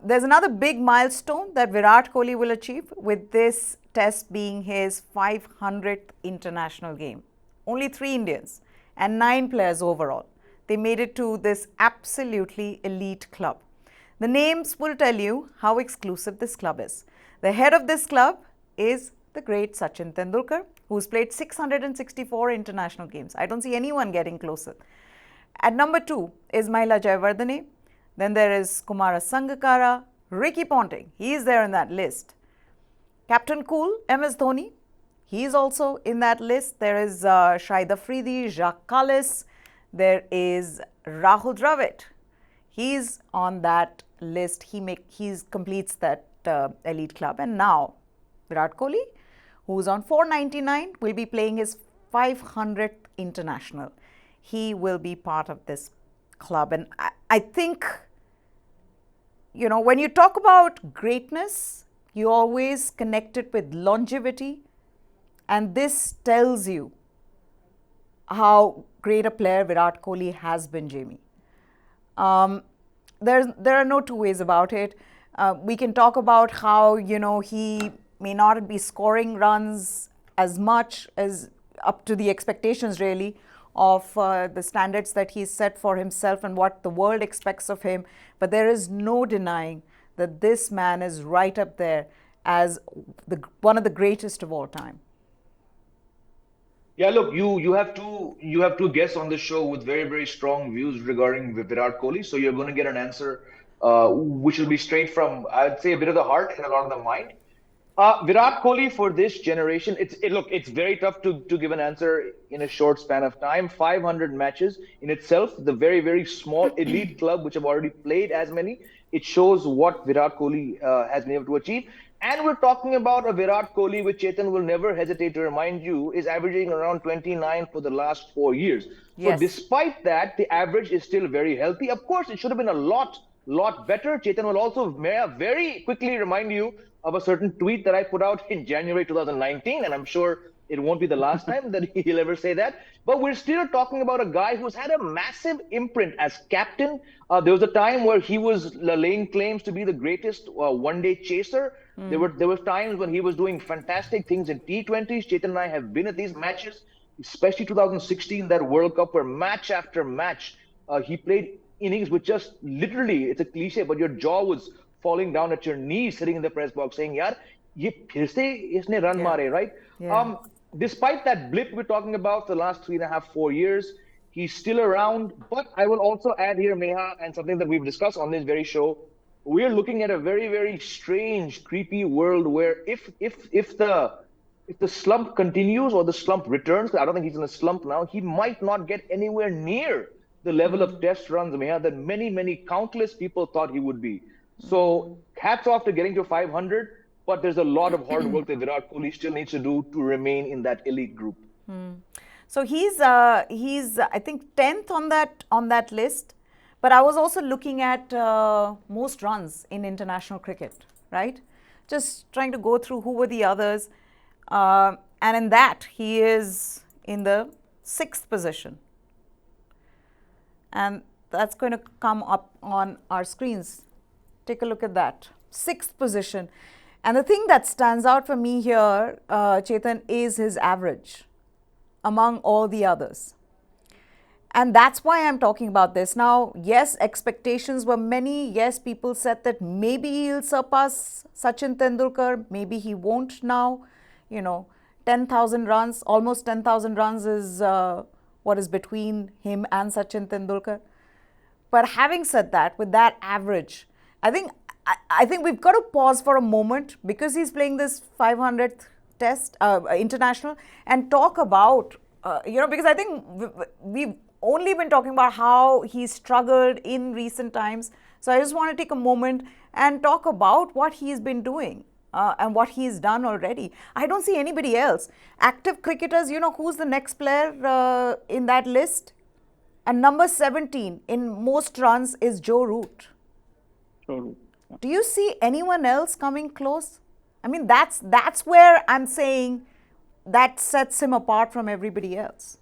There's another big milestone that Virat Kohli will achieve, with this test being his 500th international game. Only 3 Indians and 9 players overall. They made it to this absolutely elite club. The names will tell you how exclusive this club is. The head of this club is the great Sachin Tendulkar, who's played 664 international games. I don't see anyone getting closer. At number 2 is Mahela Jayawardene. Then there is Kumara Sangakkara, Ricky Ponting. He is there in that list. Captain Cool, MS Dhoni. He is also in that list. There is Shahid Afridi, Jacques Kallis. There is Rahul Dravid. He's on that list. He completes that elite club. And now Virat Kohli, who's on 499, will be playing his 500th international. He will be part of this club. And I think, when you talk about greatness, you always connect it with longevity. And this tells you how great a player Virat Kohli has been, Jamie. There are no two ways about it. We can talk about how, he may not be scoring runs as much as up to the expectations, really, of the standards that he's set for himself and what the world expects of him. But there is no denying that this man is right up there as one of the greatest of all time. Yeah, look, you have two guests on the show with very, very strong views regarding Virat Kohli. So you're going to get an answer which will be straight from, I'd say, a bit of the heart and a lot of the mind. Virat Kohli for this generation, it's very tough to give an answer in a short span of time. 500 matches in itself, the very, very small elite club which have already played as many, it shows what Virat Kohli has been able to achieve. And we're talking about a Virat Kohli, which Chetan will never hesitate to remind you, is averaging around 29 for the last 4 years. Yes. So despite that, the average is still very healthy. Of course, it should have been a lot better. Chetan will also very quickly remind you of a certain tweet that I put out in January 2019, and I'm sure it won't be the last time that he'll ever say that. But we're still talking about a guy who's had a massive imprint as captain. There was a time where he was laying claims to be the greatest one-day chaser. There were times when he was doing fantastic things in T20s. Chetan and I have been at these matches, especially 2016, that World Cup, where match after match, he played innings with just literally, it's a cliche, but your jaw was falling down at your knees, sitting in the press box saying, yaar, ye phir se isne run mare, right? Yeah. Despite that blip we're talking about for the last 3.5, 4 years, he's still around. But I will also add here, Meha, and something that we've discussed on this very show, we're looking at a very, very strange, creepy world where if the slump continues or the slump returns, I don't think he's in a slump now, he might not get anywhere near the level of test runs, Meha, that many, countless people thought he would be. So hats off to getting to 500, but there's a lot of hard work that Virat Kohli still needs to do to remain in that elite group. So he's I think 10th on that list. But I was also looking at most runs in international cricket, right? Just trying to go through who were the others. And in that, he is in the 6th position. And that's going to come up on our screens. Take a look at that. 6th position. And the thing that stands out for me here, Chetan, is his average among all the others. And that's why I'm talking about this. Now, yes, expectations were many. Yes, people said that maybe he'll surpass Sachin Tendulkar. Maybe he won't now. 10,000 runs, almost 10,000 runs is what is between him and Sachin Tendulkar. But having said that, with that average, I think we've got to pause for a moment, because he's playing this 500th test, international, and talk about, because I think we've only been talking about how he struggled in recent times. So I just want to take a moment and talk about what he's been doing and what he's done already. I don't see anybody else. Active cricketers, who's the next player in that list? And number 17 in most runs is Joe Root. Do you see anyone else coming close? I mean, that's where I'm saying that sets him apart from everybody else.